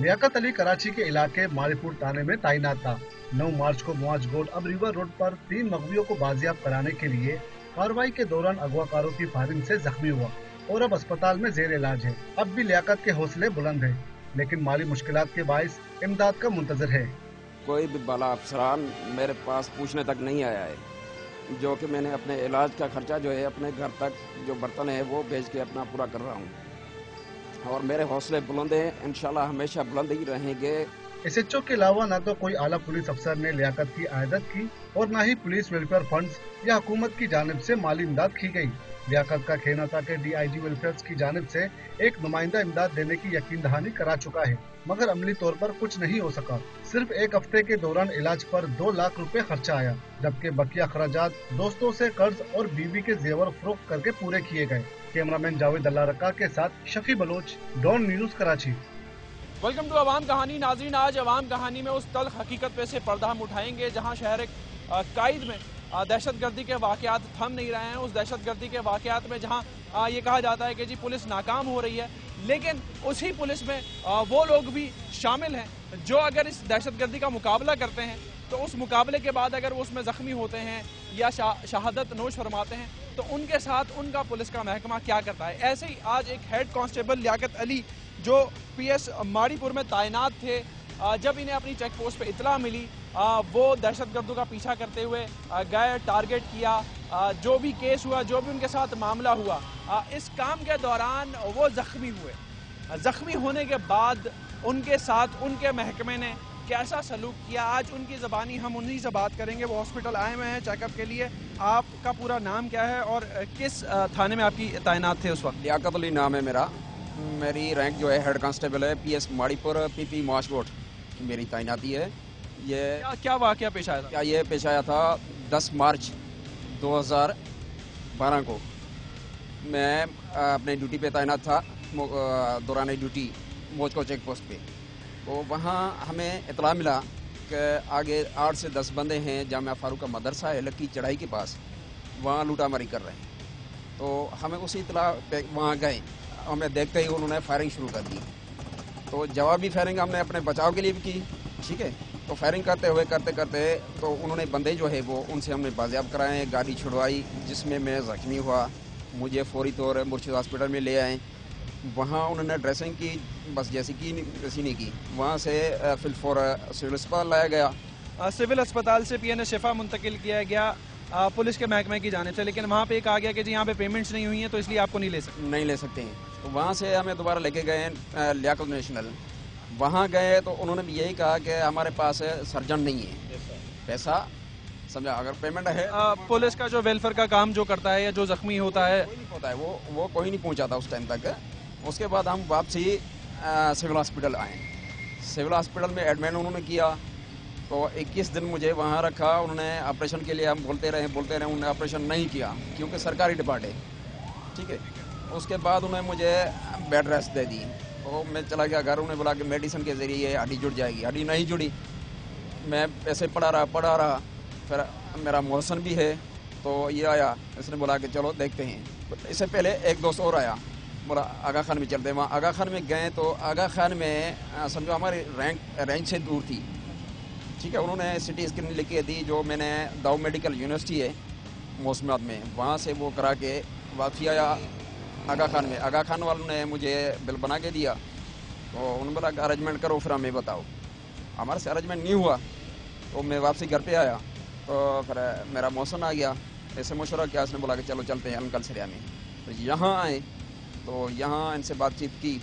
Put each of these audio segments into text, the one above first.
लियाकत अली कराची के इलाके मारीपुर थाने में तैनात था। 9 मार्च को मुआज गोड अब रिवर रोड पर 3 मगवियों को बाजियाब कराने के लिए कार्रवाई के दौरान अगवाकारों की फायरिंग से जख्मी हुआ और अब अस्पताल में जेर इलाज है। अब भी लियाकत के हौसले बुलंद है, लेकिन माली मुश्किलात के बाइस इमदाद का मुंतजर है। कोई भी बड़ा अफसरान मेरे पास पूछने तक नहीं आया है, जो कि मैंने अपने इलाज का खर्चा जो है अपने घर तक जो बर्तन है वो भेज के अपना पूरा कर रहा हूँ और मेरे हौसले बुलंद हैं, इंशाल्लाह हमेशा बुलंद ही रहेंगे। एसएचओ के अलावा न तो कोई आला पुलिस अफसर ने लियाकत की आयदत की और न ही पुलिस वेलफेयर फंड्स या हुकूमत की जानिब से माली इमदाद की गई। लियाकत का कहना था कि DIG वेलफेयर की जानिब से एक नुमाइंदा इमदाद देने की यकीन दहानी करा चुका है, मगर अमली तौर पर कुछ नहीं हो सका। सिर्फ एक हफ्ते के दौरान इलाज पर 2 लाख रुपए खर्चा आया, जबकि बकिया खर्चात दोस्तों से कर्ज और बीवी के जेवर फरोख्त करके पूरे किए गए। कैमरामैन जावेद अल्लाह रक्का के साथ Shafi Baloch, Dawn News Karachi. Welcome to Awam Kahani. नाज़रीन, आज अवाम कहानी में उस तल्ख हकीकत पे से पर्दा हम उठाएंगे जहां शहर कायद में दहशतगर्दी के वाक़यात थम नहीं रहे हैं। उस दहशतगर्दी के वाक़यात में जहां ये कहा जाता है कि जी पुलिस नाकाम हो रही है, लेकिन उसी पुलिस में वो लोग भी शामिल हैं जो अगर इस दहशतगर्दी का मुकाबला करते हैं तो उस मुकाबले के बाद अगर वो उसमें ज़ख्मी होते हैं या शहादत नोश फरमाते हैं तो उनके साथ उनका पुलिस का महकमा क्या करता है। ऐसे ही आज एक हेड कांस्टेबल लियाकत अली जो PS मारीपुर में तैनात थे, जब इन्हें अपनी चेक पोस्ट पे इतला मिली वो दहशतगर्दों का पीछा करते हुए गए, टारगेट किया, जो भी केस हुआ, जो भी उनके साथ मामला हुआ, इस काम के दौरान वो जख्मी हुए। जख्मी होने के बाद उनके साथ उनके महकमे ने कैसा सलूक किया, आज उनकी ज़बानी हम उन्हीं से बात करेंगे। वो हॉस्पिटल आए हुए हैं चेकअप के लिए। आपका पूरा नाम क्या है और किस थाने में आपकी तैनात थे उस वक्त? लियाकत अली नाम है मेरा। मेरी रैंक जो है हेड कांस्टेबल है, PS मारीपुर PP मुआज गोड की मेरी तैनाती है। ये क्या वाक़या पेश आया था? ये पेश आया था 10 मार्च 2012 को। मैं अपने ड्यूटी पे तैनात था दौरान ड्यूटी मोजको चेक पोस्ट पे। तो वहाँ हमें इतला मिला कि आगे 8 से 10 बंदे हैं, जामिया फारूक का मदरसा है लक्की चढ़ाई के पास, वहाँ लूटामारी कर रहे हैं। तो हमें उसी इतला पे वहाँ गए, हमें देखते ही उन्होंने फायरिंग शुरू कर दी। तो जवाबी फायरिंग हमने अपने बचाव के लिए भी की, ठीक है। तो फायरिंग करते करते तो उन्होंने बंदे जो है वो उनसे हमने बाजियाब कराए, गाड़ी छुड़वाई, जिसमें मैं ज़ख्मी हुआ। मुझे फौरी तौर मुर्शिद हॉस्पिटल में ले आए, वहाँ उन्होंने ड्रेसिंग की, बस जैसी की वैसी नहीं की। वहाँ से फिलफोर सिविल अस्पताल लाया गया। सिविल अस्पताल से PN शिफा मुंतकिल किया गया पुलिस के महकमे की जानिब से, लेकिन वहाँ पे कहा गया कि जी यहाँ पे पेमेंट्स नहीं हुई हैं तो इसलिए आपको नहीं ले सकते हैं। तो वहाँ से हमें दोबारा लेके गए लियाकत नेशनल। वहाँ गए तो उन्होंने भी यही कहा कि हमारे पास सर्जन नहीं है, पैसा समझा, अगर पेमेंट है। पुलिस का जो वेलफेयर का काम जो करता है या जो जख्मी होता है वो कोई नहीं पहुँचाता उस टाइम तक। उसके बाद हम वापसी सिविल हॉस्पिटल आए। सिविल हॉस्पिटल में एडमिट उन्होंने किया, तो 21 दिन मुझे वहाँ रखा। उन्होंने ऑपरेशन के लिए हम बोलते रहे, उन्होंने ऑपरेशन नहीं किया क्योंकि सरकारी डिपार्ट है, ठीक है। उसके बाद उन्होंने मुझे बेड रेस्ट दे दी, तो मैं चला गया घर। उन्होंने बोला कि मेडिसिन के ज़रिए हड्डी जुड़ जाएगी, हड्डी नहीं जुड़ी। मैं ऐसे पड़ा रहा। फिर मेरा मोहसन भी है, तो ये आया, इसने बोला कि चलो देखते हैं। इससे पहले एक दोस्त और आया, बोला आगा खान में चलते हैं। वहाँ आगा खान में गए तो आगा खान में समझो हमारी रेंज से दूर थी, ठीक है। उन्होंने CT स्कैन लिख के दी, जो मैंने दाऊ मेडिकल यूनिवर्सिटी है मौसमियात में, वहाँ से वो करा के वापसी आया आगा खान में। आगा खान वालों ने मुझे बिल बना के दिया, तो उन्होंने बोला कि अरेंजमेंट करो, फिर हमें बताओ। हमारे से अरेंजमेंट नहीं हुआ, तो मैं वापसी घर पे आया। तो फिर मेरा मौसम आ गया, ऐसे मशवरा किया, उसने बोला कि चलो चलते हैं अंकल सरिया में। तो यहाँ आए, तो यहाँ इनसे बातचीत की,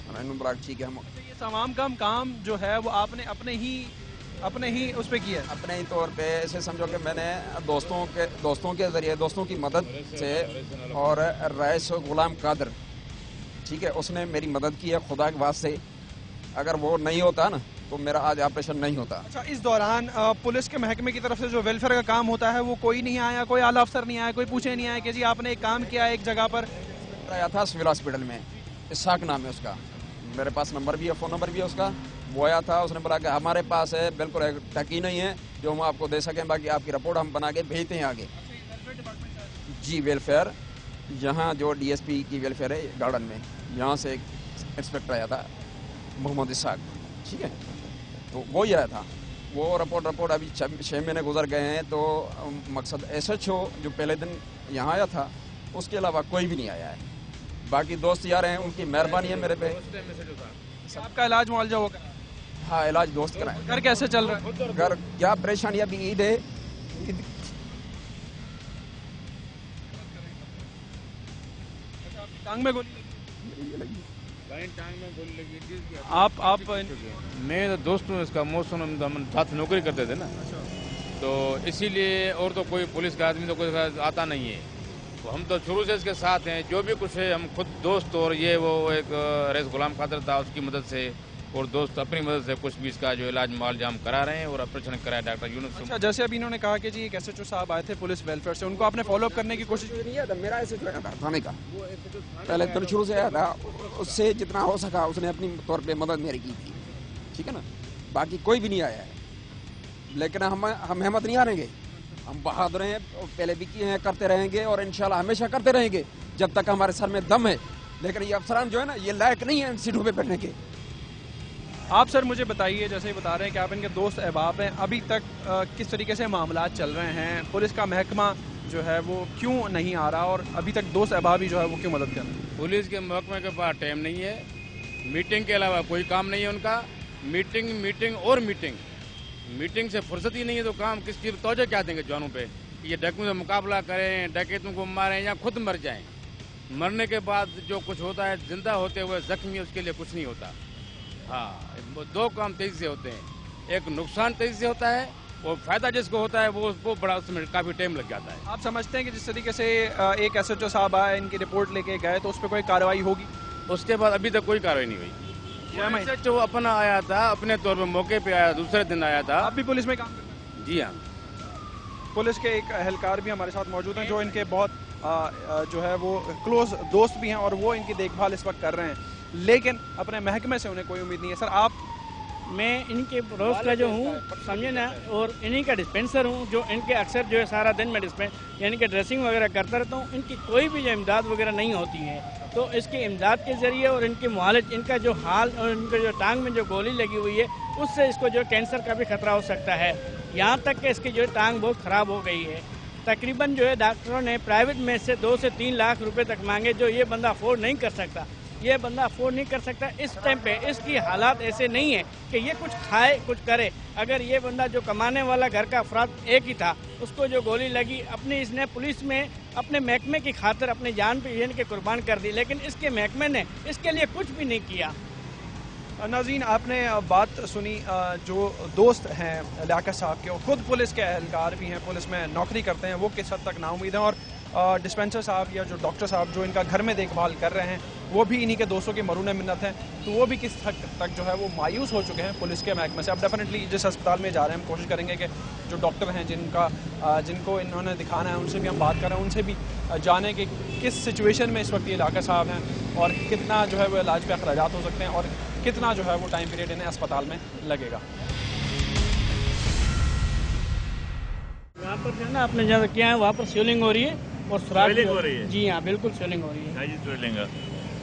उन्होंने बोला ठीक है। हम ये तमाम काम जो है वो आपने अपने ही उस पर किया, अपने ही तौर पे ऐसे समझो कि मैंने दोस्तों के ज़रिए, दोस्तों की मदद से, और रईस गुलाम कादर, ठीक है, उसने मेरी मदद की है खुदा के वास्ते। अगर वो नहीं होता ना तो मेरा आज ऑपरेशन नहीं होता। अच्छा, इस दौरान पुलिस के महकमे की तरफ से जो वेलफेयर का काम होता है वो कोई नहीं आया, कोई आला अफसर नहीं आया, कोई पूछे नहीं आया कि जी आपने एक काम किया एक जगह पर? आया था सिविल हॉस्पिटल में, इसाक नाम है उसका, मेरे पास नंबर भी है, फ़ोन नंबर भी है उसका। वो आया था, उसने बोला कि हमारे पास है बिल्कुल टकी नहीं है जो हम आपको दे सकें, बाकी आपकी रिपोर्ट हम बना के भेजते हैं आगे। जी वेलफेयर, यहाँ जो DSP की वेलफेयर है गार्डन में, यहाँ से एक इंस्पेक्टर आया था मोहम्मद इसाक। ठीक है, तो वो ही आया था। वो रिपोर्ट अभी 6 महीने गुजर गए हैं, तो मकसद SHO जो पहले दिन यहाँ आया था, उसके अलावा कोई भी नहीं आया है। बाकी दोस्त यार हैं, उनकी मेहरबानी है मेरे पे। आपका इलाज मुआवजा होगा? हाँ, इलाज दोस्त कराए। घर कैसे चल रहा है? घर क्या परेशानी, अभी ईद है, ईद टांग में गोली लगी? आप मैं तो दोस्त हूँ इसका, मौसम हम साथ नौकरी करते थे ना, तो इसीलिए, और तो कोई पुलिस का आदमी तो कोई आता नहीं है, तो हम तो शुरू से इसके साथ हैं। जो भी कुछ है हम खुद दोस्त, और ये वो एक रईस गुलाम खादर था, उसकी मदद से और दोस्त अपनी मदद से कुछ भी इसका जो इलाज मुआवजा हम करा रहे हैं, और ऑपरेशन कराया डॉक्टर यूनुस। अच्छा, जैसे अभी इन्होंने कहा कि जी एक SHO साहब आए थे पुलिस वेलफेयर से, उनको आपने फॉलो अप करने की कोशिश की? नहीं था, मेरा SHO आया था थाने का, पहले दिन शुरू से आया था, उससे जितना हो सका उसने अपनी तौर पे मदद मेरी की थी, ठीक है ना। बाकी कोई भी नहीं आया है, लेकिन हम हिम्मत नहीं हारेंगे, हम बहादुर हैं, पहले भी किए हैं, करते रहेंगे और इंशाल्लाह हमेशा करते रहेंगे जब तक हमारे सर में दम है। लेकिन ये अफसरान जो है ना, ये लायक नहीं है इन सीटों पे बैठने के। आप सर मुझे बताइए, जैसे ही बता रहे हैं कि आप इनके दोस्त अहबाब हैं, अभी तक किस तरीके से मामला चल रहे हैं? पुलिस का महकमा जो है वो क्यों नहीं आ रहा, और अभी तक दोस्त अहबाब ही जो है वो क्यों मदद कर रहे हैं? पुलिस के महकमे के पास टाइम नहीं है, मीटिंग के अलावा कोई काम नहीं है उनका। मीटिंग से फुर्सत ही नहीं है, तो काम किसकी तवज्जो क्या देंगे जवानों पे? ये डकैतों से मुकाबला करें, डकैतों को मारें या खुद मर जाएं। मरने के बाद जो कुछ होता है, जिंदा होते हुए जख्मी, उसके लिए कुछ नहीं होता। हाँ, दो काम तेजी से होते हैं, एक नुकसान तेजी से होता है और फायदा जिसको होता है वो बड़ा, उसमें काफी टाइम लग जाता है। आप समझते हैं कि जिस तरीके से एक SHO साहब आए, इनकी रिपोर्ट लेके गए, तो उस पर कोई कार्रवाई होगी? उसके बाद अभी तक कोई कार्रवाई नहीं हुई। SHO अपना आया था, अपने तौर पर मौके पे आया, दूसरे दिन आया था। आप भी पुलिस में काम करते हैं? जी हाँ। पुलिस के एक एहलकार भी हमारे साथ मौजूद हैं, जो इनके बहुत जो है वो क्लोज दोस्त भी हैं, और वो इनकी देखभाल इस वक्त कर रहे हैं, लेकिन अपने महकमे से उन्हें कोई उम्मीद नहीं है। सर आप? मैं इनके पड़ोस का जो हूँ, समझे ना, और इन्हीं का डिस्पेंसर हूँ, जो इनके अक्सर जो है सारा दिन मैं यानी कि ड्रेसिंग वगैरह करता रहता हूँ। इनकी कोई भी जो इमदाद वगैरह नहीं होती है, तो इसकी इमदाद के ज़रिए और इनके मुआलज, इनका जो हाल और इनका जो टांग में जो गोली लगी हुई है, उससे इसको जो कैंसर का भी खतरा हो सकता है। यहाँ तक कि इसकी जो टांग बहुत ख़राब हो गई है। तकरीबन जो है डॉक्टरों ने प्राइवेट में से 2 से 3 लाख रुपए तक मांगे, जो ये बंदा अफोर्ड नहीं कर सकता। ये बंदा अफोर्ड नहीं कर सकता इस टाइम पे। इसकी हालात ऐसे नहीं है कि ये कुछ खाए कुछ करे। अगर ये बंदा जो कमाने वाला घर का अफराद एक ही था, उसको जो गोली लगी, अपनी इसने पुलिस में अपने महकमे की खातिर अपनी जान पे के कुर्बान कर दी, लेकिन इसके महकमे ने इसके लिए कुछ भी नहीं किया। नाज़रीन, आपने बात सुनी जो दोस्त हैं लियाकत साहब के, और खुद पुलिस के एहलकार भी हैं, पुलिस में नौकरी करते हैं, वो किस हद तक नाउम्मीद हैं, और डिस्पेंसर साहब या जो डॉक्टर साहब जो इनका घर में देखभाल कर रहे हैं, वो भी इन्हीं के दोस्तों की मरून मिन्नत हैं, तो वो भी किस हद तक जो है वो मायूस हो चुके हैं पुलिस के महकमे से। अब डेफिनेटली जिस अस्पताल में जा रहे हैं, हम कोशिश करेंगे कि जो डॉक्टर हैं जिनको इन्होंने दिखाना है, उनसे भी हम बात करें, उनसे भी जानें कि किस सिचुएशन में इस वक्त ये लियाकत साहब हैं, और कितना जो है वो इलाज पे अखराजात हो सकते हैं, और कितना जो है वो टाइम पीरियड इन्हें अस्पताल में लगेगा। यहाँ पर जो है ना, आपने जहाँ किया है वहाँ पर स्वेलिंग हो रही है और सुराख हो रही है। जी हाँ, बिल्कुल स्वेलिंग हो रही है।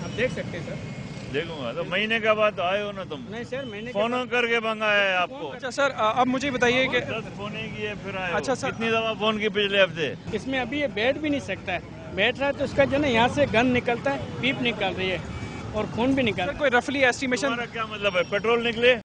आप देख सकते हैं सर। देखूंगा तो महीने के बाद आए हो ना तुम? नहीं सर, मैंने फोन करके मंगाया है आपको। अच्छा सर, अब मुझे बताइए कि 10 फोन ही किए फिर आए हो। अच्छा सर, कितनी दफा फोन की पिछले हफ्ते? इसमें अभी ये बैठ भी नहीं सकता है। बैठ रहा है तो इसका जो है यहाँ से गन निकलता है, पीप निकल रही है और खून भी निकल रहा है। कोई रफली एस्टिमेशन? क्या मतलब है, पेट्रोल निकले?